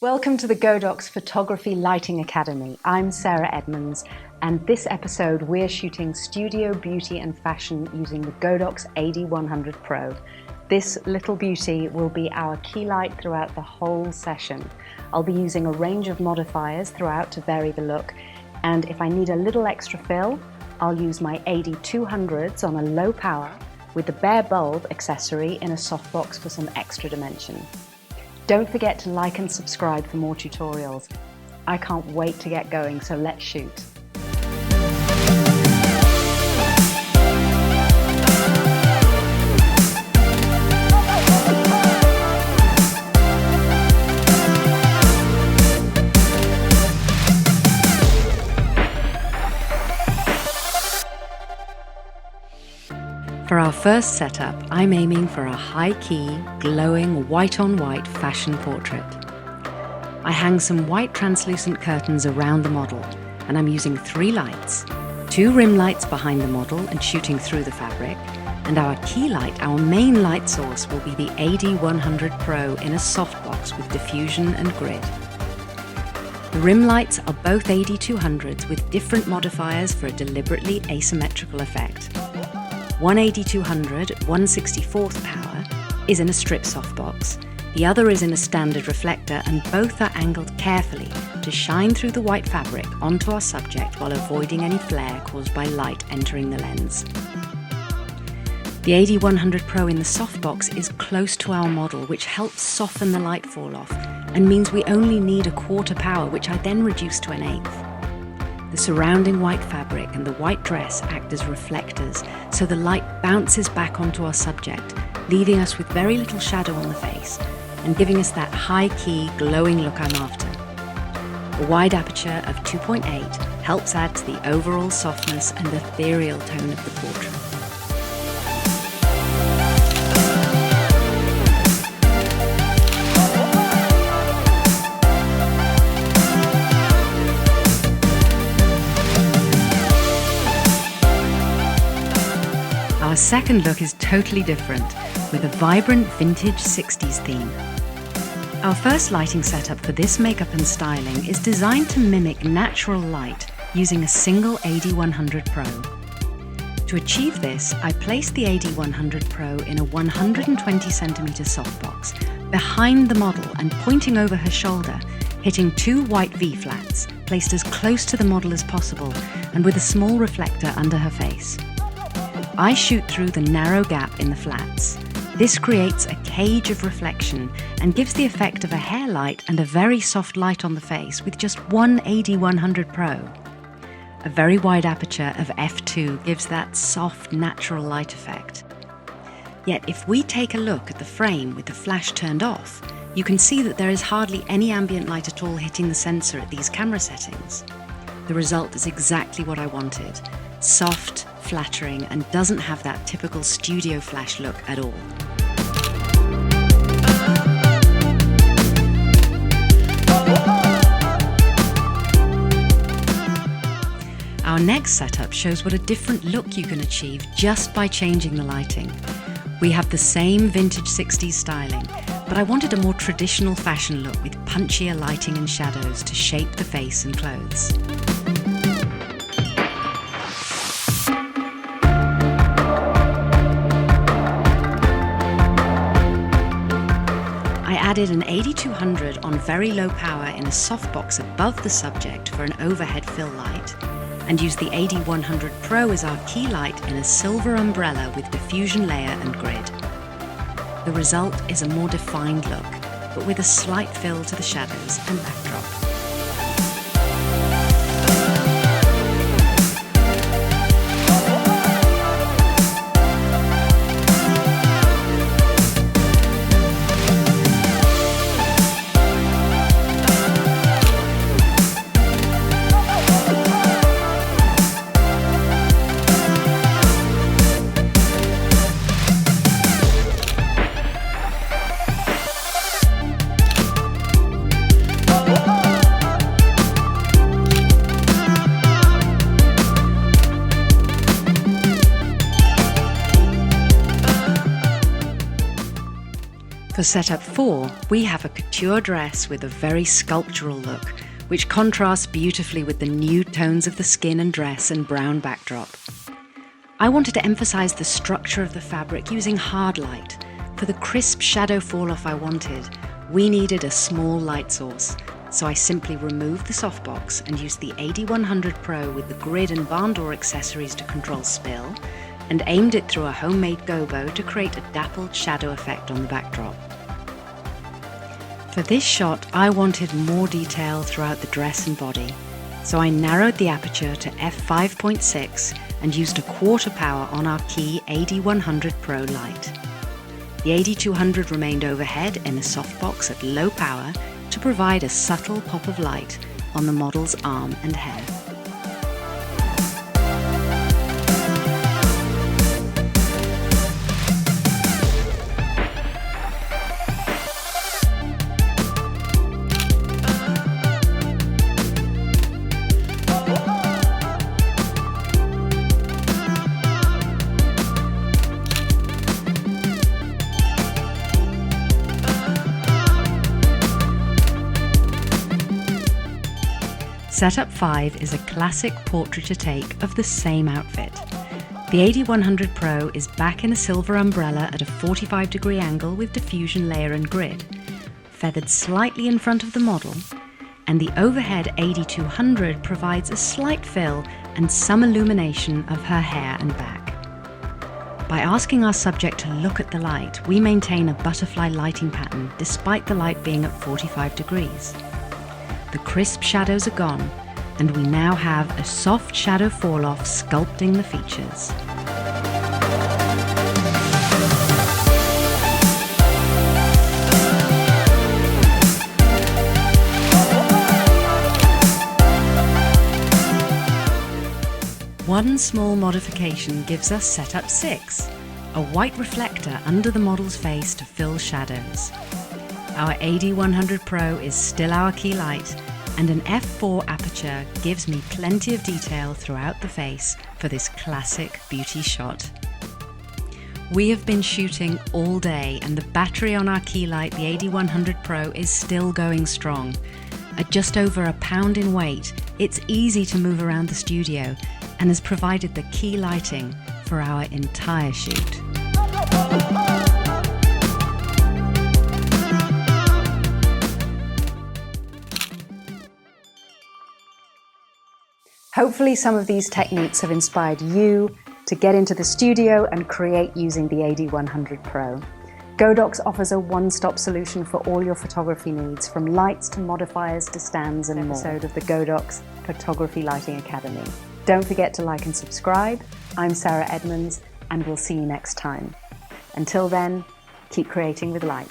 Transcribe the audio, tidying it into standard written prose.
Welcome to the Godox Photography Lighting Academy. I'm Sarah Edmunds, and this episode we're shooting studio beauty and fashion using the Godox AD100 Pro. This little beauty will be our key light throughout the whole session. I'll be using a range of modifiers throughout to vary the look, and if I need a little extra fill, I'll use my AD200s on a low power with the bare bulb accessory in a softbox for some extra dimension. Don't forget to like and subscribe for more tutorials. I can't wait to get going, so let's shoot. For our first setup, I'm aiming for a high-key, glowing white-on-white fashion portrait. I hang some white translucent curtains around the model, and I'm using 3 lights, 2 rim lights behind the model and shooting through the fabric, and our key light, our main light source, will be the AD100 Pro in a softbox with diffusion and grid. The rim lights are both AD200s with different modifiers for a deliberately asymmetrical effect. One AD200, 1/64th power, is in a strip softbox. The other is in a standard reflector, and both are angled carefully to shine through the white fabric onto our subject while avoiding any flare caused by light entering the lens. The AD100 Pro in the softbox is close to our model, which helps soften the light fall off and means we only need 1/4 power, which I then reduce to 1/8. The surrounding white fabric and the white dress act as reflectors, so the light bounces back onto our subject, leaving us with very little shadow on the face and giving us that high-key, glowing look I'm after. A wide aperture of 2.8 helps add to the overall softness and ethereal tone of the portrait. Our second look is totally different, with a vibrant vintage 60s theme. Our first lighting setup for this makeup and styling is designed to mimic natural light using a single AD100 Pro. To achieve this, I placed the AD100 Pro in a 120cm softbox behind the model and pointing over her shoulder, hitting 2 white V-flats placed as close to the model as possible and with a small reflector under her face. I shoot through the narrow gap in the flats. This creates a cage of reflection and gives the effect of a hair light and a very soft light on the face with just one AD100 Pro. A very wide aperture of f2 gives that soft, natural light effect. Yet if we take a look at the frame with the flash turned off, you can see that there is hardly any ambient light at all hitting the sensor at these camera settings. The result is exactly what I wanted. Soft, flattering, and doesn't have that typical studio flash look at all. Our next setup shows what a different look you can achieve just by changing the lighting. We have the same vintage 60s styling, but I wanted a more traditional fashion look with punchier lighting and shadows to shape the face and clothes. I added an AD200 on very low power in a softbox above the subject for an overhead fill light, and used the AD100 Pro as our key light in a silver umbrella with diffusion layer and grid. The result is a more defined look, but with a slight fill to the shadows and backdrop. For setup 4, we have a couture dress with a very sculptural look, which contrasts beautifully with the nude tones of the skin and dress and brown backdrop. I wanted to emphasize the structure of the fabric using hard light. For the crisp shadow fall-off I wanted, we needed a small light source, so I simply removed the softbox and used the AD100 Pro with the grid and barn door accessories to control spill, and aimed it through a homemade gobo to create a dappled shadow effect on the backdrop. For this shot, I wanted more detail throughout the dress and body, so I narrowed the aperture to f5.6 and used a quarter power on our key AD100 Pro light. The AD200 remained overhead in a softbox at low power to provide a subtle pop of light on the model's arm and hair. Setup 5 is a classic portraiture take of the same outfit. The AD100 Pro is back in a silver umbrella at a 45-degree angle with diffusion layer and grid, feathered slightly in front of the model, and the overhead AD200 provides a slight fill and some illumination of her hair and back. By asking our subject to look at the light, we maintain a butterfly lighting pattern despite the light being at 45 degrees. The crisp shadows are gone, and we now have a soft shadow fall-off sculpting the features. One small modification gives us setup 6, a white reflector under the model's face to fill shadows. Our AD100 Pro is still our key light, and an f4 aperture gives me plenty of detail throughout the face for this classic beauty shot. We have been shooting all day, and the battery on our key light, the AD100 Pro, is still going strong. At just over a pound in weight, it's easy to move around the studio and has provided the key lighting for our entire shoot. Hopefully some of these techniques have inspired you to get into the studio and create using the AD100 Pro. Godox offers a one-stop solution for all your photography needs, from lights to modifiers to stands and more. Episode of the Godox Photography Lighting Academy. Don't forget to like and subscribe. I'm Sarah Edmunds, and we'll see you next time. Until then, keep creating with light.